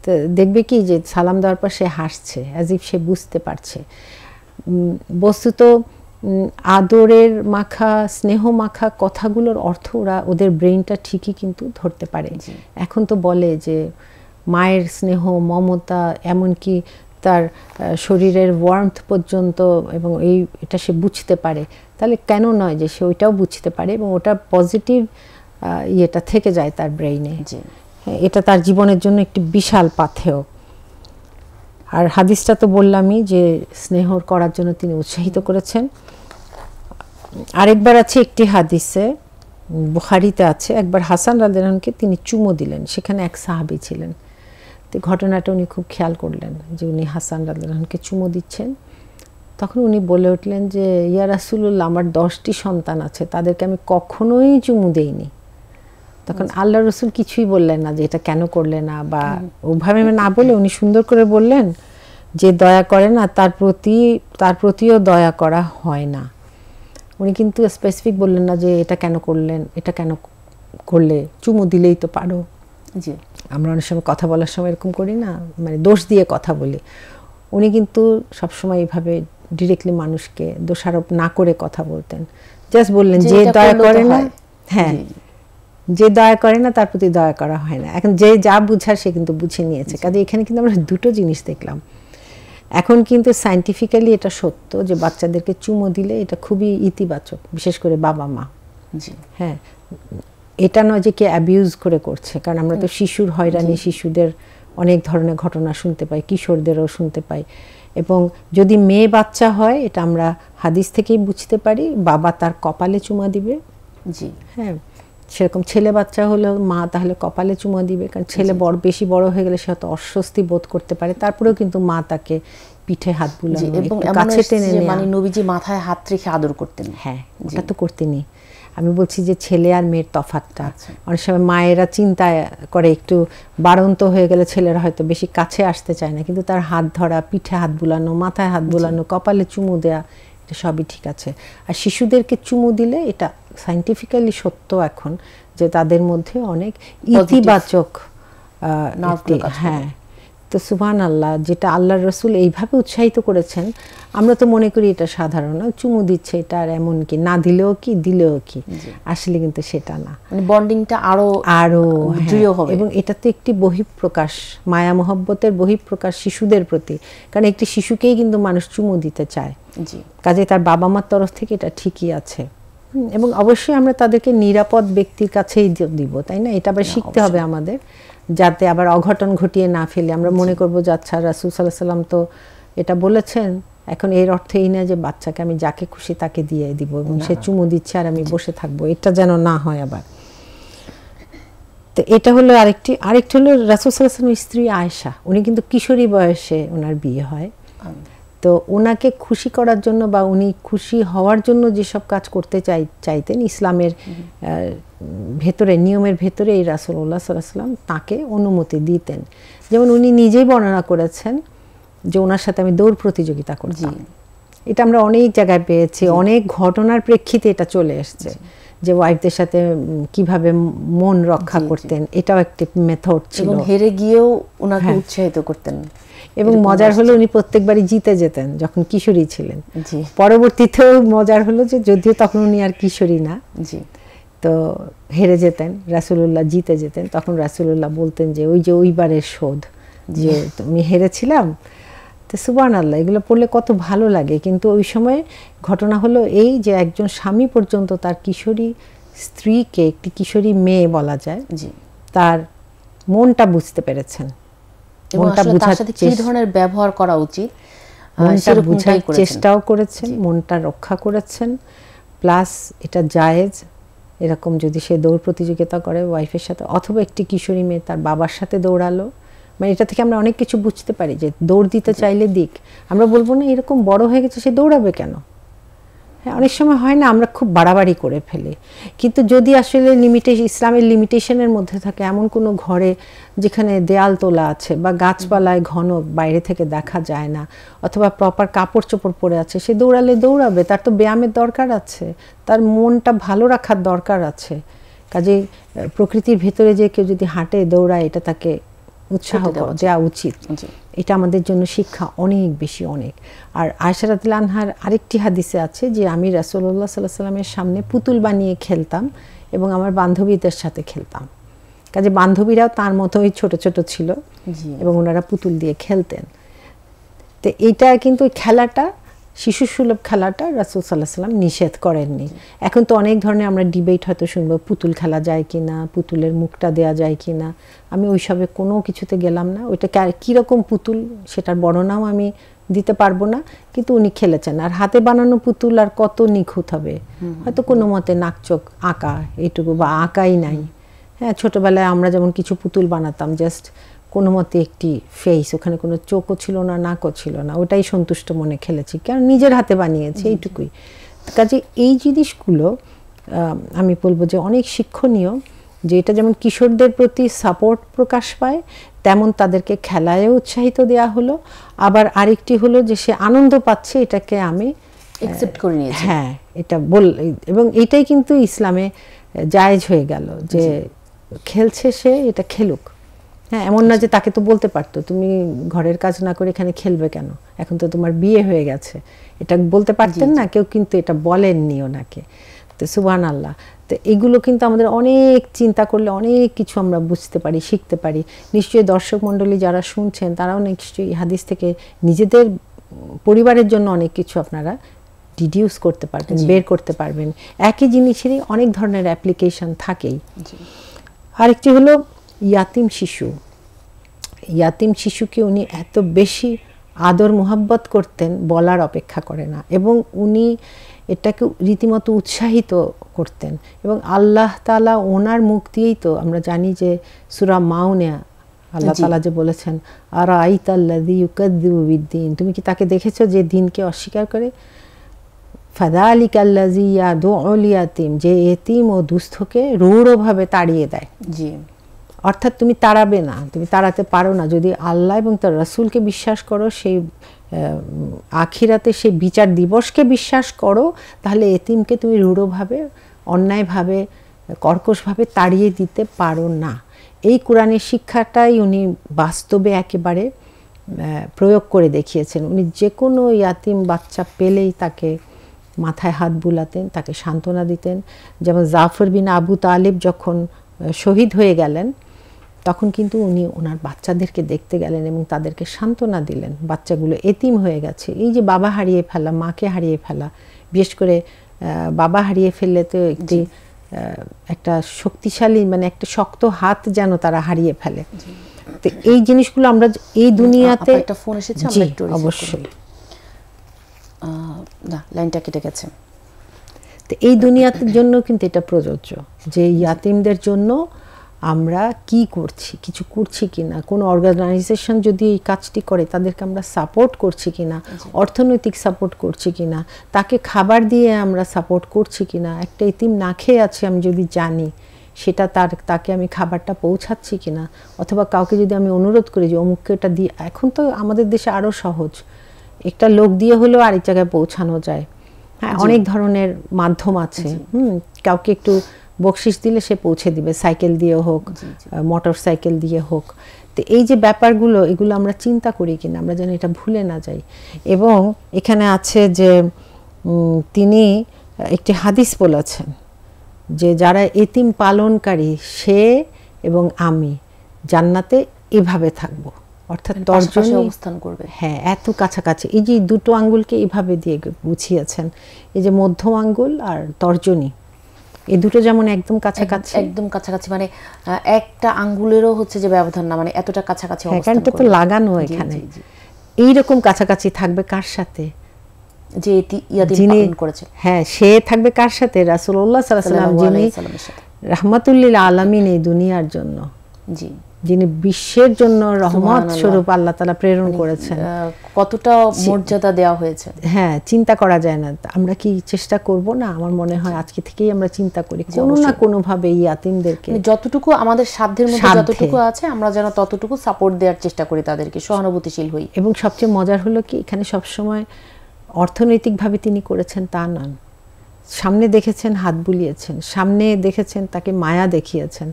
তো দেখবে কি যে সালাম দেওয়ার পর সে হাসছে, অ্যাজ ইফ সে বুঝতে পারছে। বস্তুত আদরের মাখা, স্নেহ মাখা কথাগুলোর অর্থ ওদের ব্রেইনটা ঠিকই কিন্তু ধরতে পারে। এখন তো বলে যে মায়ের স্নেহ, মমতা, এমনকি তার শরীরের ওয়ার্মথ পর্যন্ত, এবং এটা সে বুঝতে পারে, তাহলে কেন নয় যে সে ওইটাও বুঝতে পারে এবং ওটা পজিটিভ ইয়েটা থেকে যায় তার ব্রেইনে। এটা তার জীবনের জন্য একটি বিশাল পাথেয়। আর হাদিসটা তো বললামই যে স্নেহ করার জন্য তিনি উৎসাহিত করেছেন। আরেকবার আছে একটি হাদিসে, বুখারীতে আছে, একবার হাসান রাদিয়াল্লাহু আনহুকে তিনি চুমো দিলেন, সেখানে এক সাহাবী ছিলেন। তো ঘটনাটা উনি খুব খেয়াল করলেন যে উনি হাসান রাদিয়াল্লাহু আনহুকে চুমো দিচ্ছেন। তখন উনি বলে উঠলেন যে ইয়া রাসূলুল্লাহ, আমার 10টি সন্তান আছে, তাদেরকে আমি কখনোই চুমু দেইনি। তখন আল্লাহ রসুল কিছুই বললেন না যে এটা কেন করলে না, বা ওভাবে না বলে উনি সুন্দর করে বললেন যে দয়া করে না তার প্রতিও দয়া করা হয় না। উনি কিন্তু স্পেসিফিক বললেন না যে এটা কেন করলেন, এটা কেন করলে, চুমু দিলেই তো পারো। জি, আমরা অনেক সময় কথা বলার সময় এরকম করি না, মানে দোষ দিয়ে কথা বলি। উনি কিন্তু সবসময় এইভাবে ডিরেক্টলি মানুষকে দোষারোপ না করে কথা বলতেন, জাস্ট বললেন যে দয়া করে না, হ্যাঁ, যে দয়া করে না তার প্রতি দয়া করা হয় না। এখন যে যা বুঝার সে কিন্তু বুঝে নিয়েছে। কাজে এখানে কিন্তু আমরা দুটো জিনিস দেখলাম। এখন কিন্তু সায়েন্টিফিক্যালি এটা সত্য যে বাচ্চাদেরকে চুমো দিলে এটা খুবই ইতিবাচক, বিশেষ করে বাবা মা। হ্যাঁ, এটা নয় যে কে অ্যাবিউজ করে করছে, কারণ আমরা তো শিশুর হয়রানি, শিশুদের অনেক ধরনের ঘটনা শুনতে পাই, কিশোরদেরও শুনতে পাই। এবং যদি মেয়ে বাচ্চা হয়, এটা আমরা হাদিস থেকেই বুঝতে পারি, বাবা তার কপালে চুমা দিবে। জি, হ্যাঁ, সেরকম ছেলে বাচ্চা হলেও মা তাহলে কপালে চুমা দিবে, কারণ ছেলে বেশি বড় হয়ে গেলে সে হয়তো অস্বস্তি বোধ করতে পারে, তারপরেও কিন্তু মা তাকে পিঠে হাত বুলানো, এবং কাছে টেনে নেওয়া, মানে নবীজি মাথায় হাত রেখে আদর করতেন। হ্যাঁ, ওটা তো করতেনই। আমি বলছি যে ছেলে আর মেয়ের তফাৎটা। অনেক সময় মায়েরা চিন্তা করে একটু বাড়ন্ত হয়ে গেলে ছেলেরা হয়তো বেশি কাছে আসতে চায় না, কিন্তু তার হাত ধরা, পিঠে হাত বুলানো, মাথায় হাত বুলানো, কপালে চুমু দেয়া, এটা সবই ঠিক আছে। আর শিশুদেরকে চুমু দিলে এটা সায়েন্টিফিক্যালি সত্য এখন যে তাদের মধ্যে অনেক ইতিবাচক, হ্যাঁ। তো সুবহানাল্লাহ, যেটা আল্লাহর রাসূল এইভাবে উৎসাহিত করেছেন, আমরা তো মনে করি এটা সাধারণ, চুমু দিচ্ছে এটা আর এমন কি, না দিলেও কি দিলেও কি, আসলে কিন্তু সেটা না, মানে বন্ডিংটা আরো দৃঢ় হবে। এবং এটা তো একটি বহিঃপ্রকাশ, মায়া মহব্বতের বহিঃপ্রকাশ শিশুদের প্রতি, কারণ একটি শিশুকেই কিন্তু মানুষ চুমু দিতে চায়, কাজে তার বাবা মার তরফ থেকে এটা ঠিকই আছে। এবং অবশ্যই আমরা তাদেরকে নিরাপদ ব্যক্তির কাছেই দিব, তাই না? এটা আবার শিখতে হবে আমাদের, যাতে আবার অঘটন ঘটিয়ে না ফেলে আমরা মনে করবো যে আচ্ছা রাসূল সাল্লাল্লাহু আলাইহি ওয়াসাল্লাম তো এটা বলেছেন, এখন এর অর্থ এই না যে বাচ্চাকে আমি যাকে খুশি তাকে দিয়ে দিব এবং সে চুমু দিচ্ছে আর আমি বসে থাকবো, এটা যেন না হয় আবার। তো এটা হলো আরেকটি হলো রাসূল সাল্লাল্লাহু আলাইহি ওয়াসাল্লামের স্ত্রী আয়েশা, উনি কিন্তু কিশোরী বয়সে ওনার বিয়ে হয়। তো ওনাকে খুশি করার জন্য বা উনি খুশি হওয়ার জন্য যেসব কাজ করতে চাইতেন ইসলামের ভেতরে, নিয়মের ভেতরে, এই রাসূলুল্লাহ সাল্লাল্লাহু আলাইহি ওয়াসাল্লাম তাকে অনুমতি দিতেন। যেমন উনি নিজেই বর্ণনা করেছেন যে ওনার সাথে আমি দৌড় প্রতিযোগিতা করতাম। এটা আমরা অনেক জায়গায় পেয়েছি, অনেক ঘটনার প্রেক্ষিতে এটা চলে এসছে যে ওয়াইফদের সাথে কিভাবে মন রক্ষা করতেন, এটাও একটি মেথড ছিল। এবং হেরে গিয়েও ওনাকে উৎসাহিত করতেন। এবং মজার হলো উনি প্রত্যেকবারই জিতে যেতেন যখন কিশোরী ছিলেন। পরবর্তীতেও মজার হলো যে যদিও তখন উনি আর কিশোরী না, তো হেরে যেতেন, রাসূলুল্লাহ জিতে যেতেন, তখন রাসূলুল্লাহ বলতেন যে ওইবারের শোধ, যে তুমি হেরেছিলাম। তো সুবহানাল্লাহ, এগুলো পড়লে কত ভালো লাগে। কিন্তু ওই সময় ঘটনা হলো এই যে একজন স্বামী পর্যন্ত তার কিশোরী স্ত্রীকে, একটি কিশোরী মেয়ে বলা যায়, তার মনটা বুঝতে পেরেছেন, মনটা বোঝার সাথে কি ধরনের ব্যবহার করা উচিত মনটা বোঝার চেষ্টাও করেছেন, মনটা রক্ষা করেছেন। প্লাস এটা জায়েজ, এরকম যদি সে দৌড় প্রতিযোগিতা করে ওয়াইফের সাথে, অথবা একটি কিশোরী মেয়ে তার বাবার সাথে দৌড়ালো, মানে এটা থেকে আমরা অনেক কিছু বুঝতে পারি যে দৌড় দিতে চাইলে দিক। আমরা বলবো না এরকম বড় হয়ে গেছে সে দৌড়াবে কেন। হ্যাঁ, অনেক সময় হয় না আমরা খুব বাড়াবাড়ি করে ফেলি, কিন্তু যদি আসলে ইসলামের লিমিটেশনের মধ্যে থাকে, এমন কোনো ঘরে যেখানে দেয়াল তোলা আছে বা গাছপালায় ঘন বাইরে থেকে দেখা যায় না, অথবা প্রপার কাপড় চোপড় পরে আছে, সে দৌড়াবে, তার তো ব্যায়ামের দরকার আছে, তার মনটা ভালো রাখার দরকার আছে। কাজে প্রকৃতির ভেতরে যে কেউ যদি হাঁটে দৌড়ায়, এটা তাকে উৎসাহ দেওয়া উচিত। এটা আমাদের জন্য শিক্ষা অনেক বেশি, অনেক। আর আয়েশা রাদিয়াল্লাহু আনহার আরেকটি হাদিসে আছে যে আমি রাসূলুল্লাহ সাল্লাল্লাহু আলাইহি ওয়াসাল্লামের সামনে পুতুল বানিয়ে খেলতাম এবং আমার বান্ধবীদের সাথে খেলতাম। কাজে বান্ধবীরাও তার মতোই ছোট ছোট ছিল এবং ওনারা পুতুল দিয়ে খেলতেন। তো এইটা কিন্তু খেলাটা, শিশু সুলভ খেলাটা রাসূল সাল্লাল্লাহু আলাইহি ওয়াসাল্লাম নিষেধ করেননি। এখন তো অনেক ধরনের আমরা ডিবেট হয়তো শুনবো, পুতুল খেলা যায় কিনা, পুতুলের মুখটা দেয়া যায় কিনা। আমি ওইসবে কোনো কিছুতে গেলাম না। ওইটা কীরকম পুতুল সেটার বর্ণনাও আমি দিতে পারবো না, কিন্তু উনি খেলেছেন। আর হাতে বানানো পুতুল আর কত নিখুঁত হবে, হয়তো কোনো মতে নাক চোখ আঁকা এইটুকু, বা আঁকাই নাই। হ্যাঁ, ছোটোবেলায় আমরা যেমন কিছু পুতুল বানাতাম, জাস্ট কোনো মতে একটি ফেস, ওখানে কোনো চোখও ছিল না, নাকও ছিল না, ওটাই সন্তুষ্ট মনে খেলেছি, কারণ নিজের হাতে বানিয়েছি, এইটুকুই। কাজে এই জিনিসগুলো আমি বলবো যে অনেক শিক্ষণীয়, যে এটা যেমন কিশোরদের প্রতি সাপোর্ট প্রকাশ পায়, তেমন তাদেরকে খেলায় উৎসাহিত দেওয়া হলো। আবার আরেকটি হলো যে সে আনন্দ পাচ্ছে, এটাকে আমি অ্যাকসেপ্ট করে নিয়েছি। হ্যাঁ, এটা এবং এটাই কিন্তু ইসলামে জায়েজ হয়ে গেল যে খেলছে সে, এটা খেলুক। হ্যাঁ, এমন না যে তাকে তো বলতে পারতো তুমি ঘরের কাজ না করে এখানে খেলবে কেন, এখন তো তোমার বিয়ে হয়ে গেছে, এটা বলতে পারতেন না কেউ, কিন্তু এটা বলেননি ওনাকে। তো সুবহানাল্লাহ। তো এগুলো কিন্তু আমাদের অনেক চিন্তা করলে অনেক কিছু আমরা বুঝতে পারি, শিখতে পারি। নিশ্চয়ই দর্শক মণ্ডলী যারা শুনছেন তারাও নিশ্চয়ই হাদিস থেকে নিজেদের পরিবারের জন্য অনেক কিছু আপনারা ডিডিউস করতে পারবেন, বের করতে পারবেন। একই জিনিসেরই অনেক ধরনের অ্যাপ্লিকেশন থাকেই। আরেকটি হলো ইয়াতিম শিশু। ইয়াতিম শিশুকে উনি এত বেশি আদর মোহাব্বত করতেন, বলার অপেক্ষা করে না, এবং উনি এটাকে রীতিমতো উৎসাহিত করতেন। এবং আল্লাহ তাআলা ওনার মুখ দিয়েই তো আমরা জানি যে সূরা মাউনে আল্লাহ তাআলা যে বলেছেন, আরাআইতাল্লাযী ইউকাযযিবু বিদ্দীন, তুমি কি তাকে দেখেছো যে দিনকে অস্বীকার করে? ফাযালিকাল্লাযী ইয়াদউল ইয়াতীম, যে এতিম ও দুস্থকে রূঢ়ভাবে তাড়িয়ে দেয়। জি, অর্থাৎ তুমি তাড়াবে না, তুমি তাড়াতে পারো না। যদি আল্লাহ এবং তার রাসূলকে বিশ্বাস করো, সেই আখিরাতে সেই বিচার দিবসকে বিশ্বাস করো, তাহলে এতিমকে তুমি রূঢ়ভাবে, অন্যায়ভাবে, কর্কশভাবে তাড়িয়ে দিতে পারো না। এই কোরআনের শিক্ষাটাই উনি বাস্তবে একেবারে প্রয়োগ করে দেখিয়েছেন। উনি যে কোনো ইয়াতিম বাচ্চা পেলেই তাকে মাথায় হাত বুলাতেন, তাকে সান্ত্বনা দিতেন। যেমন জাফর বিন আবু তালিব যখন শহীদ হয়ে গেলেন তখন কিন্তু উনি ওনার বাচ্চাদেরকে দেখতে গেলেন এবং তাদেরকে সান্ত্বনা দিলেন, বাচ্চাগুলো এতিম হয়ে গেছে। এই যে বাবা হারিয়ে ফেলা, মাকে হারিয়ে ফেলা, বিশেষ করে বাবা হারিয়ে ফেললে তো একটা শক্তিশালী মানে একটা শক্ত হাত যেন তারা হারিয়ে ফেলে। তো এই জিনিসগুলো আমরা এই দুনিয়াতে একটা ফোন এসেছে, আমরা একটু অবশ্যই না লাইনটা কেটে গেছে। তো এই দুনিয়ার জন্য কিন্তু এটা প্রযোজ্য যে ইয়াতিমদের জন্য আমরা কি করছি, কিছু করছি কিনা, কোনো অর্গানাইজেশন যদি এই কাজটি করে তাদেরকে আমরা সাপোর্ট করছি কিনা, অর্থনৈতিক সাপোর্ট করছি কিনা, তাকে খাবার দিয়ে আমরা সাপোর্ট করছি কিনা। একটা ইতিম না খেয়ে আছে আমি যদি জানি সেটা তাকে আমি খাবারটা পৌঁছাচ্ছি কিনা, অথবা কাউকে যদি আমি অনুরোধ করি যে অমুককে এটা দিয়ে, এখন তো আমাদের দেশে আরও সহজ, একটা লোক দিয়ে হলেও আরেক জায়গায় পৌঁছানো যায়। হ্যাঁ, অনেক ধরনের মাধ্যম আছে। কাউকে একটু বকশিস দিলে সে পৌঁছে দিবে, সাইকেল দিয়ে হোক, মোটর সাইকেল দিয়ে হোক। তো এই যে ব্যাপারগুলো, এগুলো আমরা চিন্তা করি কিনা, আমরা যেন এটা ভুলে না যাই। এবং এখানে আছে যে তিনি একটি হাদিস বলেছেন যে যারা এতিম পালনকারী সে এবং আমি জান্নাতে এভাবে থাকবো, অর্থাৎ তর্জনী অবস্থান করবে। হ্যাঁ, এত কাছাকাছি। এই যে দুটো আঙ্গুলকে এভাবে দিয়ে বুঝিয়েছেন, এই যে মধ্যম আঙ্গুল আর তর্জনী, এই দুটো যেমন একদম কাছাকাছি, একদম কাছাকাছি, মানে একটা আঙ্গুলেরও হচ্ছে যে ব্যবধান না, মানে এতটা কাছাকাছি অবস্থান করবে। তো লাগানো এখানে এইরকম কাছাকাছি থাকবে কার সাথে? যে ইয়াতিম পালন করেছে। হ্যাঁ, সে থাকবে কার সাথে? রাসূলুল্লাহ সাল্লাল্লাহু আলাইহি ওয়াসাল্লাম, যিনি রাহমাতুল আলামিন এই দুনিয়ার জন্য, জি, যিনি বিশ্বের জন্য রহমত স্বরূপ আল্লাহ তাআলা প্রেরণ করেছেন। কতটা মর্যাদা দেওয়া হয়েছে, হ্যাঁ, চিন্তা করা যায় না। আমরা কি চেষ্টা করব না? আমার মনে হয় আজকে থেকেই আমরা চিন্তা করি কোনো না কোনো ভাবে ইয়াতিমদেরকে যতটুকু আমাদের সাধ্যের মধ্যে যতটুকু আছে আমরা যেন ততটুকু সাপোর্ট দেওয়ার চেষ্টা করি, তাদেরকে সহানুভূতিশীল হই। এবং সবচেয়ে মজার হলো কি, এখানে সবসময় অর্থনৈতিকভাবে তিনি করেছেন তা নন। সামনে দেখেছেন হাত বুলিয়েছেন, সামনে দেখেছেন তাকে মায়া দেখিয়েছেন,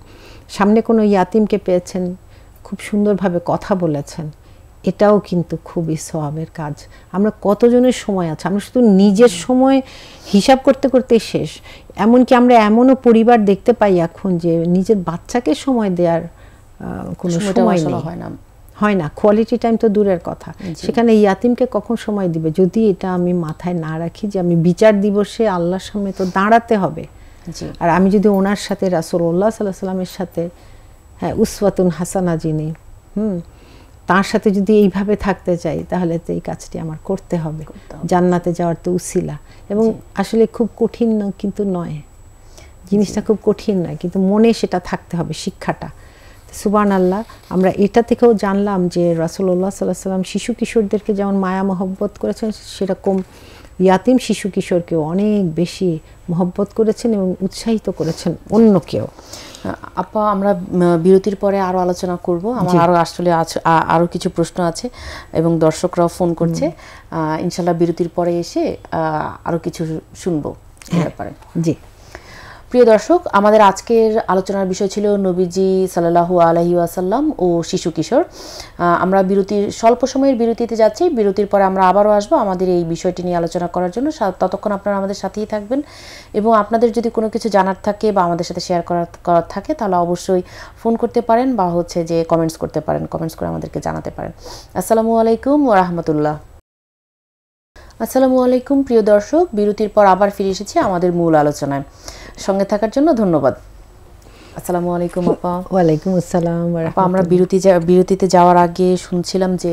সামনে কোনো ইয়াতিমকে পেয়েছেন খুব সুন্দরভাবে কথা বলেছেন। এটাও কিন্তু খুবই সওয়াবের কাজ। আমরা কতজনের সময় আছে, আমরা শুধু নিজের সময় হিসাব করতে করতে শেষ। এমনকি আমরা এমনও পরিবার দেখতে পাই এখন যে নিজের বাচ্চাকে সময় দেওয়ার কোনো সময় নেই, হয় না। কোয়ালিটি টাইম তো দূরের কথা, সেখানে ইয়াতিমকে কখন সময় দিবে? যদি এটা আমি মাথায় না রাখি যে আমি বিচার দিবসে আল্লাহর সামনে তো দাঁড়াতে হবে, আর আমি যদি ওনার সাথে রাসূলুল্লাহ সাল্লাল্লাহু আলাইহি ওয়াসাল্লামের সাথে, হ্যাঁ, উসওয়াতুন হাসানা যিনি, তার সাথে যদি এইভাবে থাকতে চাই তাহলে তো এই কাজটি আমার করতে হবে। জান্নাতে যাওয়ার তো উসিলা। এবং আসলে খুব কঠিন কিন্তু নয়, জিনিসটা খুব কঠিন নয়, কিন্তু মনে সেটা থাকতে হবে, শিক্ষাটা। সুবহানাল্লাহ, আমরা এটা থেকেও জানলাম যে রাসূলুল্লাহ সাল্লাল্লাহু আলাইহি ওয়াসাল্লাম শিশু কিশোরদেরকে যেমন মায়া মহব্বত করেছেন, সেরকম ইয়াতিম শিশু কিশোরকেও অনেক বেশি মহব্বত করেছেন এবং উৎসাহিত করেছেন অন্যকেও। আপা, আমরা বিরতির পরে আরো আলোচনা করব। আমার আরো আসলে আরো কিছু প্রশ্ন আছে এবং দর্শকরাও ফোন করছে। ইনশাআল্লাহ বিরতির পরে এসে আরো কিছু শুনবো এই ব্যাপারে। জি, প্রিয় দর্শক, আমাদের আজকের আলোচনার বিষয় ছিল নবীজি সাল্লাল্লাহু আলাইহি ওয়াসাল্লাম ও শিশু কিশোর। আমরা স্বল্প সময়ের বিরতিতে যাচ্ছি। বিরতির পরে আমরা আবারও আসবো আমাদের এই বিষয়টি নিয়ে আলোচনা করার জন্য। ততক্ষণ আপনারা আমাদের সাথেই থাকবেন এবং আপনাদের যদি কোনো কিছু জানার থাকে বা আমাদের সাথে শেয়ার করার থাকে তাহলে অবশ্যই ফোন করতে পারেন বা হচ্ছে যে কমেন্টস করতে পারেন, কমেন্টস করে আমাদেরকে জানাতে পারেন। আসসালামু আলাইকুম ওয়া রাহমাতুল্লাহ। আসসালামু আলাইকুম প্রিয় দর্শক, বিরতির পর আবার ফিরে এসেছি আমাদের মূল আলোচনায়। সঙ্গে থাকার জন্য ধন্যবাদ। আসসালামু আলাইকুম আপা। ওয়ালাইকুম আসসালাম। আমরা বিরতিতে যাওয়ার আগে শুনছিলাম যে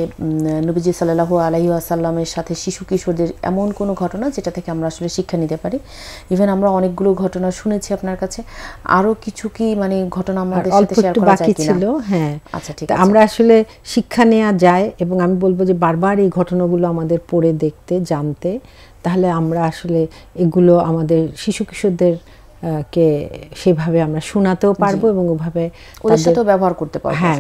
নবীজি সাল্লাল্লাহু আলাইহি ওয়াসাল্লামের সাথে শিশু কিশোরদের এমন কোনো ঘটনা যেটা থেকে আমরা আসলে শিক্ষা নিতে পারি। ইভেন আমরা অনেকগুলো ঘটনা শুনেছি আপনার কাছে, আরো কিছু কি মানে ঘটনা আমাদের সাথে শেয়ার করা যায় কিনা? হ্যাঁ, আচ্ছা, ঠিক আছে। আমরা আসলে শিক্ষা নেওয়া যায় এবং আমি বলবো যে বারবার এই ঘটনাগুলো আমাদের পড়ে দেখতে, জানতে, তাহলে আমরা আসলে এগুলো আমাদের শিশু কিশোরদের কে সেভাবে আমরা শোনাতেও পারবো এবং ওভাবে ওদের সাথেও ব্যবহার করতে পারবো। হ্যাঁ,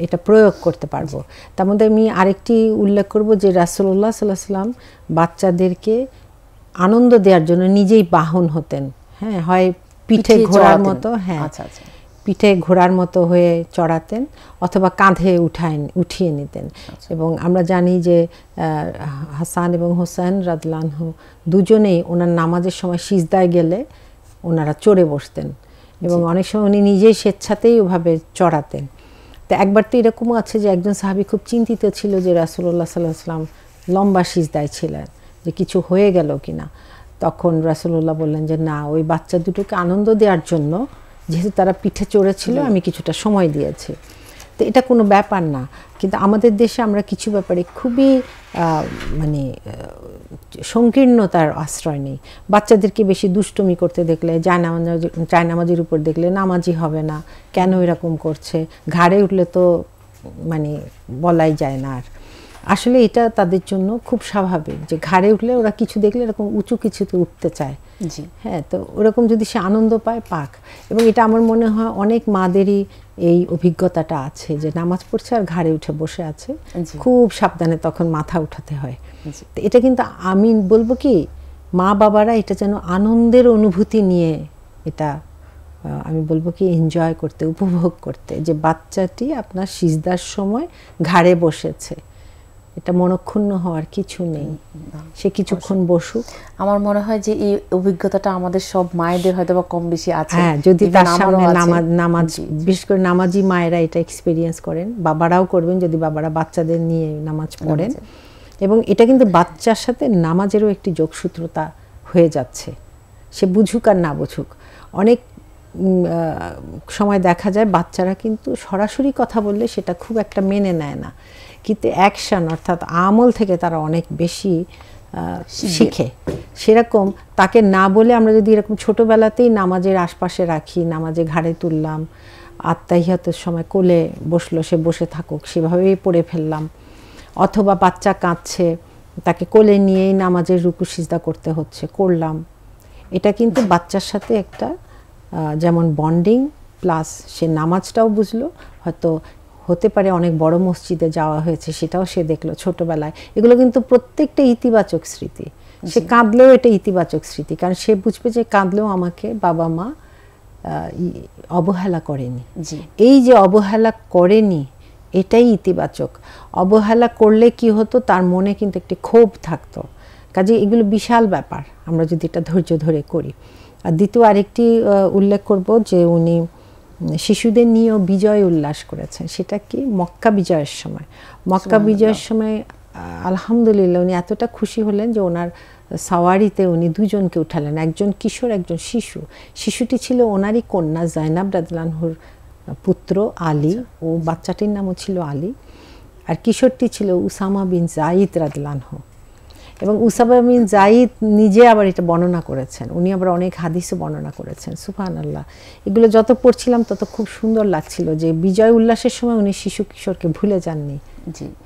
এটা প্রয়োগ করতে পারবো। তার মধ্যে আমি আরেকটি উল্লেখ করব যে রাসূলুল্লাহ সাল্লাল্লাহু আলাইহি ওয়াসাল্লাম বাচ্চাদেরকে আনন্দ দেওয়ার জন্য নিজেই বাহন হতেন। হ্যাঁ, হয় পিঠে ঘোড়ার মতো, হ্যাঁ, পিঠে ঘোড়ার মতো হয়ে চড়াতেন অথবা কাঁধে উঠিয়ে নিতেন। এবং আমরা জানি যে হাসান এবং হোসেন রাদিয়াল্লাহু আনহু দুজনেই ওনার নামাজের সময় সিজদায় গেলে ওনারা চড়ে বসতেন এবং অনেক সময় উনি নিজেই স্বেচ্ছাতেই ওভাবে চড়াতেন। তো একবার তো এরকমও আছে যে একজন সাহাবী খুব চিন্তিত ছিল যে রাসূলুল্লাহ সাল্লাল্লাহু আলাইহি ওয়াসাল্লাম লম্বা সিজদায় ছিলেন, যে কিছু হয়ে গেল কিনা। তখন রাসূলুল্লাহ বললেন যে না, ওই বাচ্চা দুটোকে আনন্দ দেওয়ার জন্য যেহেতু তারা পিঠে চড়েছিল আমি কিছুটা সময় দিয়েছি, তো এটা কোনো ব্যাপার না। কিন্তু আমাদের দেশে আমরা কিছু ব্যাপারে খুবই মানে সংকীর্ণতার আশ্রয় নেই। বাচ্চাদেরকে বেশি দুষ্টুমি করতে দেখলে, জায়নামাজের উপর দেখলে নামাজি হবে না, কেন এরকম করছে, ঘাড়ে উঠলে তো মানে বলাই যায় না। আর আসলে এটা তাদের জন্য খুব স্বাভাবিক যে ঘাড়ে উঠলে ওরা কিছু দেখলে এরকম উঁচু কিছুতে উঠতে চায়। হ্যাঁ, তো ওরকম যদি সে আনন্দ পায় পাক। এবং এটা আমার মনে হয় অনেক মাদেরই এই অভিজ্ঞতাটা আছে যে নামাজ পড়ছে আর ঘাড়ে উঠে বসে আছে, খুব সাবধানে তখন মাথা উঠাতে হয়। তো এটা কিন্তু আমি বলবো কি, মা বাবারা এটা যেন আনন্দের অনুভূতি নিয়ে এটা আমি বলবো কি এনজয় করতে, উপভোগ করতে, যে বাচ্চাটি আপনার সিজদার সময় ঘাড়ে বসেছে, এটা মনক্ষুণ্ণ হওয়ার কিছু নেই, সে কিছুক্ষণ বসুক। আমার মনে হয় যে এই অভিজ্ঞতাটা আমাদের সব মায়েদের হয়তো বা কম বেশি আছে। হ্যাঁ, যদি তার সামনে নামাজ বিশেষ করে নামাজি মায়েরা এটা এক্সপেরিয়েন্স করেন, বাবারাও করবেন যদি বাবারা বাচ্চাদের নিয়ে নামাজ পড়েন। এবং এটা কিন্তু বাচ্চার সাথে নামাজেরও একটি যোগসূত্রতা হয়ে যাচ্ছে, সে বুঝুক আর না বুঝুক। অনেক সময় দেখা যায় বাচ্চারা কিন্তু সরাসরি কথা বললে সেটা খুব একটা মেনে নেয় না, কিন্তু অ্যাকশন অর্থাৎ আমল থেকে তারা অনেক বেশি শিখে। সেরকম তাকে না বলে আমরা যদি এরকম ছোটোবেলাতেই নামাজের আশপাশে রাখি, নামাজে ঘাড়ে তুললাম, আত্তাহিয়াতের সময় কোলে বসলো, সে বসে থাকুক, সেভাবেই পড়ে ফেললাম। অথবা বাচ্চা কাঁদছে, তাকে কোলে নিয়েই নামাজের রুকু সিজদা করতে হচ্ছে, করলাম। এটা কিন্তু বাচ্চার সাথে একটা যেমন বন্ডিং প্লাস সে নামাজটাও বুঝলো, হয়তো হতে পারে অনেক বড় মসজিদে যাওয়া হয়েছে সেটাও সে দেখলো ছোটবেলায়। এগুলো কিন্তু প্রত্যেকটা ইতিবাচক স্মৃতি। সে কাঁদলেও এটা ইতিবাচক স্মৃতি, কারণ সে বুঝবে যে কাঁদলেও আমাকে বাবা মা অবহেলা করেনি। এই যে অবহেলা করেনি এটাই ইতিবাচক। অবহেলা করলে কি হতো, তার মনে কিন্তু একটি ক্ষোভ থাকতো। কাজে এগুলো বিশাল ব্যাপার আমরা যদি এটা ধৈর্য ধরে করি। আর দ্বিতীয় আরেকটি উল্লেখ করব যে উনি শিশুদের নিয়েও বিজয় উল্লাস করেছেন। সেটা কি, মক্কা বিজয়ের সময়। মক্কা বিজয়ের সময় আলহামদুলিল্লাহ উনি এতটা খুশি হলেন যে ওনার সাওয়ারিতে উনি দুজনকে উঠালেন, একজন কিশোর একজন শিশু। শিশুটি ছিল ওনারই কন্যা জাইনাব রাদিয়াল্লাহু আনহুর পুত্র আলী, ও বাচ্চাটির নামও ছিল আলী। আর কিশোরটি ছিল উসামা বিন জাইদ রাদিয়াল্লাহু আনহু। এবং উসামা বিন জাইদ নিজে আবার এটা বর্ণনা করেছেন, উনি আবার অনেক হাদিসও বর্ণনা করেছেন। সুবহানাল্লাহ, এগুলো যত পড়ছিলাম তত খুব সুন্দর লাগছিল যে বিজয় উল্লাসের সময় উনি শিশু কিশোরকে ভুলে যাননি।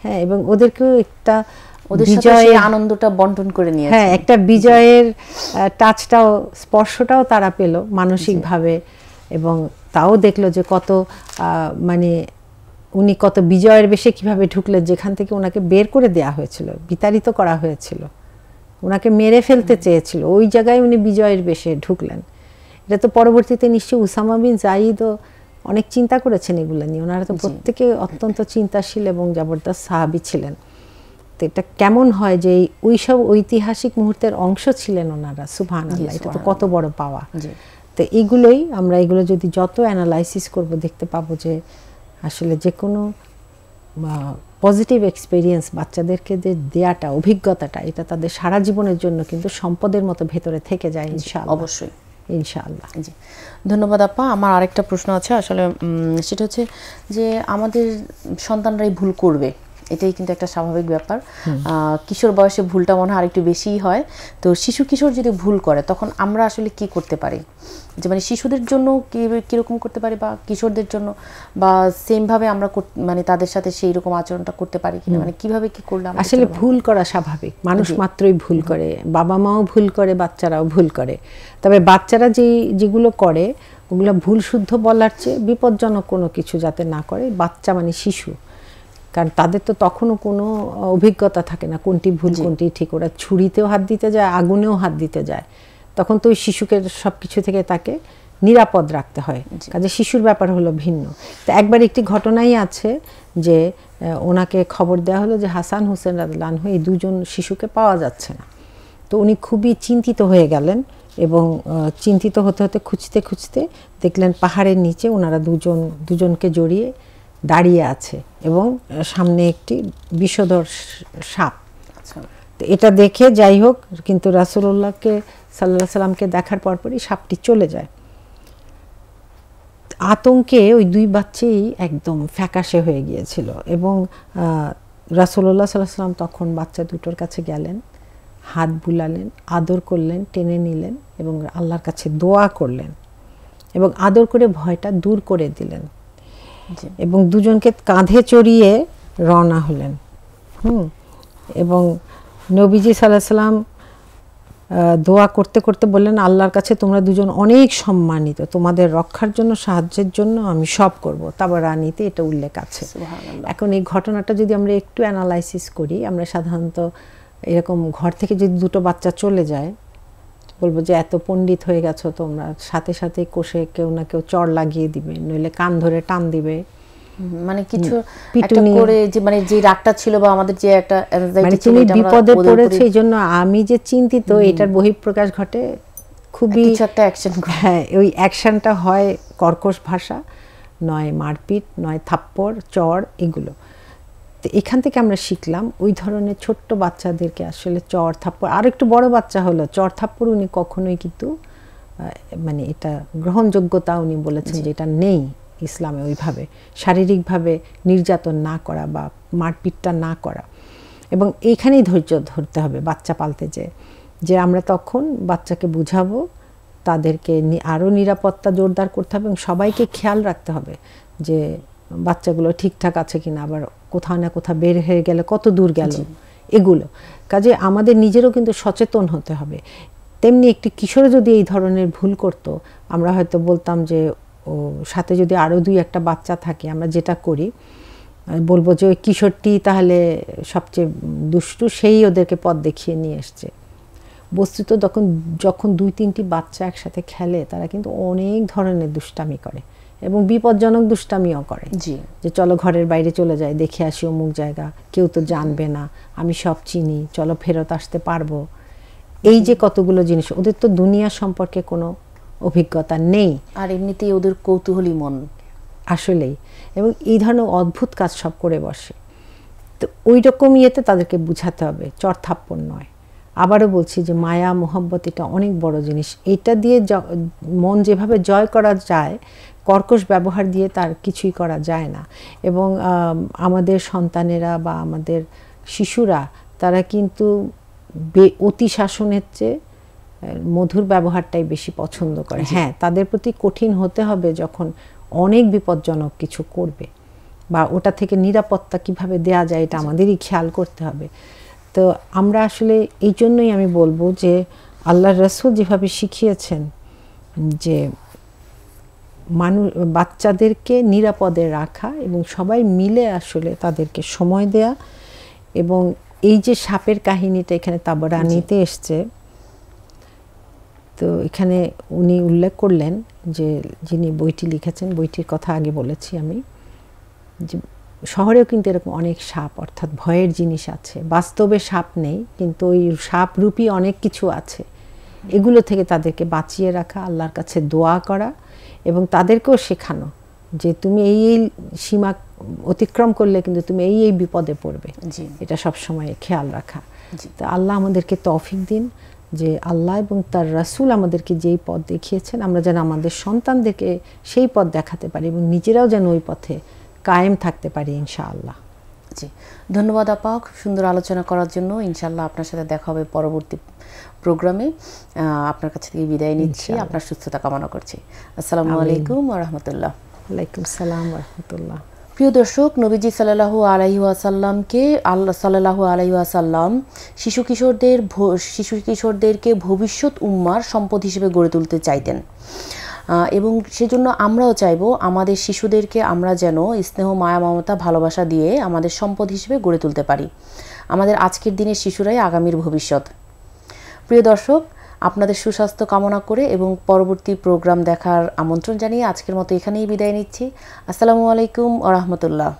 হ্যাঁ, এবং ওদেরকেও একটা বিজয়ের আনন্দটা বন্টন করে নিয়েছে। হ্যাঁ, একটা বিজয়ের টাচটাও, স্পর্শটাও তারা পেল মানসিকভাবে। এবং তাও দেখলো যে কত মানে উনি কত বিজয়ের বেশে কিভাবে ঢুকলেন, যেখান থেকে ওনাকে বের করে দেয়া হয়েছিল, বিতাড়িত করা হয়েছিল, ওনাকে মেরে ফেলতে চেয়েছিল, ওই জায়গায় উনি বিজয়ের বেশে ঢুকলেন। এটা তো পরবর্তীতে নিশ্চয়ই উসামা বিন জাইদও অনেক চিন্তা করেছেন এগুলো নিয়ে। ওনারা তো প্রত্যেকে অত্যন্ত চিন্তাশীল এবং জবরদস্ত সাহাবী ছিলেন। তো এটা কেমন হয় যে ওই সব ঐতিহাসিক মুহূর্তের অংশ ছিলেন ওনারা। সুবহানাল্লাহ, এটা তো কত বড় পাওয়া। তো এইগুলোই আমরা এগুলো যদি যত অ্যানালাইসিস করব দেখতে পাবো যে আসলে যে কোনো পজিটিভ এক্সপেরিয়েন্স বাচ্চাদেরকে যে দেয়াটা, অভিজ্ঞতাটা, এটা তাদের সারা জীবনের জন্য কিন্তু সম্পদের মতো ভেতরে থেকে যায় ইনশাআল্লাহ। অবশ্যই, ইনশাআল্লাহ। জি, ধন্যবাদ আপা। আমার আরেকটা প্রশ্ন আছে আসলে, সেটা হচ্ছে যে আমাদের সন্তানরাই ভুল করবে, এটাই কিন্তু একটা স্বাভাবিক ব্যাপার। কিশোর বয়সে ভুলটা মনে হয় আরেকটু বেশিই হয়। তো শিশু কিশোর যদি ভুল করে তখন আমরা আসলে কি করতে পারি, যে মানে শিশুদের জন্য কীরকম করতে পারি বা কিশোরদের জন্য, বা সেমভাবে আমরা মানে তাদের সাথে সেই রকম আচরণটা করতে পারি কিনা, মানে কিভাবে কি করলে? আসলে ভুল করা স্বাভাবিক, মানুষ মাত্রই ভুল করে, বাবা মাও ভুল করে, বাচ্চারাও ভুল করে। তবে বাচ্চারা যেগুলো করে ওগুলো ভুল শুদ্ধ বলার চেয়ে বিপজ্জনক কোনো কিছু যাতে না করে। বাচ্চা মানে শিশু, কারণ তাদের তো তখনও কোনো অভিজ্ঞতা থাকে না কোনটি ভুল কোনটি ঠিক। ওরা ছুরিতেও হাত দিতে যায়, আগুনেও হাত দিতে যায়, তখন তো ওই শিশুকে সব কিছু থেকে তাকে নিরাপদ রাখতে হয়, কাজে শিশুর ব্যাপার হলো ভিন্ন। তো একবার একটি ঘটনাই আছে যে ওনাকে খবর দেওয়া হলো যে হাসান হোসেন রাদিয়াল্লাহু আনহু এই দুজন শিশুকে পাওয়া যাচ্ছে না। তো উনি খুবই চিন্তিত হয়ে গেলেন এবং চিন্তিত হতে হতে খুঁজতে খুঁজতে দেখলেন পাহাড়ের নিচে ওনারা দুজনকে জড়িয়ে দাঁড়িয়ে আছে এবং সামনে একটি বিষধর সাপ। তো এটা দেখে যাই হোক, কিন্তু রাসূলুল্লাহকে সাল্লাল্লাহু আলাইহি সাল্লামকে দেখার পরপরই সাপটি চলে যায়। আতঙ্কে ওই দুই বাচ্চাই একদম ফ্যাকাশে হয়ে গিয়েছিল এবং রাসূলুল্লাহ সাল্লাল্লাহু আলাইহি সাল্লাম তখন বাচ্চা দুটোর কাছে গেলেন, হাত বুলালেন, আদর করলেন, টেনে নিলেন এবং আল্লাহর কাছে দোয়া করলেন এবং আদর করে ভয়টা দূর করে দিলেন এবং দুজনকে কাঁধে চড়িয়ে রওনা হলেন। এবং নবীজি সাল্লাল্লাহু আলাইহি সাল্লাম দোয়া করতে করতে বললেন, আল্লাহর কাছে তোমরা দুজন অনেক সম্মানিত, তোমাদের রক্ষার জন্য, সাহায্যের জন্য আমি সব করব। তাবারানীতে এটা উল্লেখ আছে। এখন এই ঘটনাটা যদি আমরা একটু অ্যানালাইসিস করি, আমরা সাধারণত এরকম ঘর থেকে যদি দুটো বাচ্চা চলে যায় বলবো যে এত পণ্ডিত হয়ে গেছো তোমরা, সাথে সাথে কোষে কেউ না কেউ চড় লাগিয়ে দিবে, নইলে কান ধরে টান দিবে, মানে কিছু একটা করে যে মানে যে রাগটা ছিল বা আমাদের যে একটা মানে তুমি বিপদে পড়েছো এই জন্য আমি যে চিন্তিত, এটার বহিঃপ্রকাশ ঘটে খুবই কিছু একটা অ্যাকশন। হ্যাঁ, ওই অ্যাকশনটা হয় কর্কশ ভাষা, নয় মারপিট, নয় থাপ্পড়, চড়, এগুলো। তো এখান থেকে আমরা শিখলাম ওই ধরনের ছোট্ট বাচ্চাদেরকে আসলে চড় থাপ্পড়, আর একটু বড় বাচ্চা হলো চড় থাপ্পড় উনি কখনোই কিন্তু মানে এটা গ্রহণযোগ্যতা উনি বলেছেন যে এটা নেই ইসলামে, ওইভাবে শারীরিকভাবে নির্যাতন না করা বা মারপিটটা না করা। এবং এইখানেই ধৈর্য ধরতে হবে বাচ্চা পালতে, যে আমরা তখন বাচ্চাকে বুঝাবো, তাদেরকে আরও নিরাপত্তা জোরদার করতে হবে এবং সবাইকে খেয়াল রাখতে হবে যে বাচ্চাগুলো ঠিকঠাক আছে কিনা, আবার কোথাও না কোথাও বের হয়ে গেলে কত দূর গেল, এগুলো কাজে আমাদের নিজেরও কিন্তু সচেতন হতে হবে। তেমনি একটি কিশোর যদি এই ধরনের ভুল করত, আমরা হয়তো বলতাম যে ও সাথে যদি আরও দুই একটা বাচ্চা থাকে, আমরা যেটা করি বলবো যে ওই কিশোরটি তাহলে সবচেয়ে দুষ্টু, সেই ওদেরকে পথ দেখিয়ে নিয়ে এসছে। বস্তুত যখন দুই তিনটি বাচ্চা একসাথে খেলে তারা কিন্তু অনেক ধরনের দুষ্টামি করে এবং বিপজ্জনক দুষ্টামিও করে, যে চলো ঘরের বাইরে চলে যায়, দেখে আসি অমুক জায়গা, কেউ তো জানবে না, আমি সব চিনি, চলো ফেরত আসতে পারবো। এই যে কতগুলো জিনিস, ওদের তো দুনিয়া সম্পর্কে কোনো অভিজ্ঞতা নেই, আর এমনিতেই ওদের কৌতূহলী মন আসলেই, এবং এই ধরনের অদ্ভুত কাজ সব করে বসে। তো ওই রকম ইয়েতে তাদেরকে বুঝাতে হবে, চড় থাপ্পড় নয়। আবারও বলছি যে মায়া মোহব্বত এটা অনেক বড় জিনিস, এটা দিয়ে মন যেভাবে জয় করা যায়, কর্কশ ব্যবহার দিয়ে তার কিছুই করা যায় না। এবং আমাদের সন্তানেরা বা আমাদের শিশুরা তারা কিন্তু অতি শাসনের চেয়ে মধুর ব্যবহারটাই বেশি পছন্দ করে। হ্যাঁ, তাদের প্রতি কঠিন হতে হবে যখন অনেক বিপজ্জনক কিছু করবে, বা ওটা থেকে নিরাপত্তা কিভাবে দেয়া যায় এটা আমাদেরই খেয়াল করতে হবে। তো আমরা আসলে এই জন্যই আমি বলবো যে আল্লাহর রাসূল যেভাবে শিখিয়েছেন যে বাচ্চাদেরকে নিরাপদে রাখা এবং সবাই মিলে আসলে তাদেরকে সময় দেয়া, এবং এই যে সাপের কাহিনীটা এখানে তাবারানীতে এসছে, তো এখানে উনি উল্লেখ করলেন যে যিনি বইটি লিখেছেন, বইটির কথা আগে বলেছি আমি, যে শহরেও কিন্তু এরকম অনেক সাপ অর্থাৎ ভয়ের জিনিস আছে, বাস্তবে সাপ নেই কিন্তু ওই সাপ রূপী অনেক কিছু আছে, এগুলো থেকে তাদেরকে বাঁচিয়ে রাখা, আল্লাহর কাছে দোয়া করা এবং তাদেরকেও শেখানো যে তুমি এই সীমা অতিক্রম করলে কিন্তু তুমি এই বিপদে পড়বে, এটা সব সময় খেয়াল রাখা। তো আল্লাহ আমাদেরকে তৌফিক দিন যে আল্লাহ এবং তার রাসূল আমাদেরকে যেই পথ দেখিয়েছেন আমরা যেন আমাদের সন্তানদেরকে সেই পথ দেখাতে পারি এবং নিজেরাও যেন ওই পথে কায়েম থাকতে পারি ইনশাআল্লাহ। জি, ধন্যবাদ আপা, খুব সুন্দর আলোচনা করার জন্য। ইনশাআল্লাহ আপনার সাথে দেখা হবে পরবর্তী প্রোগ্রামে। আপনার কাছ থেকে বিদায় নিচ্ছি, আপনার সুস্থতা কামনা করছি। আসসালামু আলাইকুম ওয়া রাহমাতুল্লাহ। ওয়ালাইকুম সালাম ওয়া রাহমাতুল্লাহ। প্রিয় দর্শক, নবীজি সাল্লাল্লাহু আলাইহি ওয়াসাল্লামকে আল্লাহ সাল্লাল্লাহু আলাইহি ওয়াসাল্লাম শিশু কিশোরদেরকে ভবিষ্যৎ উম্মার সম্পদ হিসেবে গড়ে তুলতে চাইতেন, এবং সেজন্য আমরাও চাইব আমাদের শিশুদেরকে আমরা যেন স্নেহ, মায়া, মমতা, ভালোবাসা দিয়ে আমাদের সম্পদ হিসেবে গড়ে তুলতে পারি। আমাদের আজকের দিনের শিশুরাই আগামীর ভবিষ্যৎ। প্রিয় দর্শক, আপনাদের সুস্বাস্থ্য কামনা করে এবং পরবর্তী প্রোগ্রাম দেখার আমন্ত্রণ জানিয়ে আজকের মতো এখানেই বিদায় নিচ্ছি। আসসালামু আলাইকুম ওয়া রাহমাতুল্লাহ।